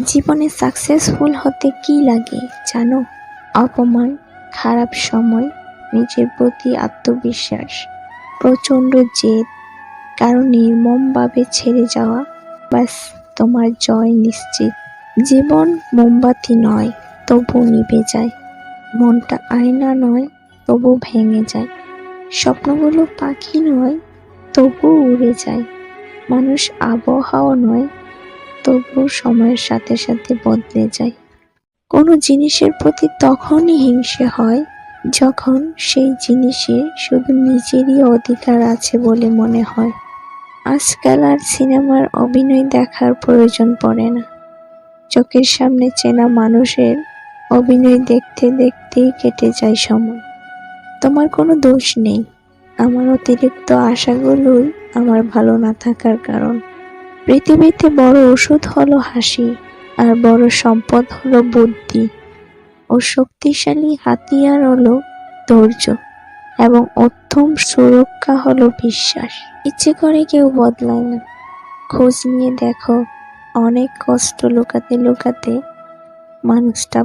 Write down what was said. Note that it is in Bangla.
জীবনে সাকসেসফুল হতে কি লাগে জানো? অপমান, খারাপ সময়, নিজের প্রতি আত্মবিশ্বাস, প্রচণ্ড জেদ, কারো নির্মমভাবে ছেড়ে যাওয়া, ব্যাস তোমার জয় নিশ্চিত। জীবন মোমবাতি নয়, তবু নিভে যায়। মনটা আয়না নয়, তবু ভেঙে যায়। স্বপ্নগুলো পাখি নয়, তবু উড়ে যায়। মানুষ আবহাওয়া নয়, তবু সময়ের সাথে সাথে বদলে যায়। কোনো জিনিসের প্রতি তখনই হিংসে হয় যখন সেই জিনিসে শুধু নিজেরই অধিকার আছে বলে মনে হয়। আজকাল আর সিনেমার অভিনয় দেখার প্রয়োজন পড়ে না। চোখের সামনে চেনা মানুষের অভিনয় দেখতে দেখতেই কেটে যায় সময়। তোমার কোনো দোষ নেই, আমার অতিরিক্ত আশাগুলোই আমার ভালো না থাকার কারণ। পৃথিবীতে বড় ওষুধ হলো হাসি, আর বড় সম্পদ হলো বুদ্ধি, ও শক্তিশালী হাতিয়ার হলো ধৈর্য, এবং উত্তম সুরক্ষা হলো বিশ্বাস। ইচ্ছে করে কেউ বদলায় না। খোঁজ নিয়ে দেখো, অনেক কষ্ট লুকাতে লুকাতে মানুষটা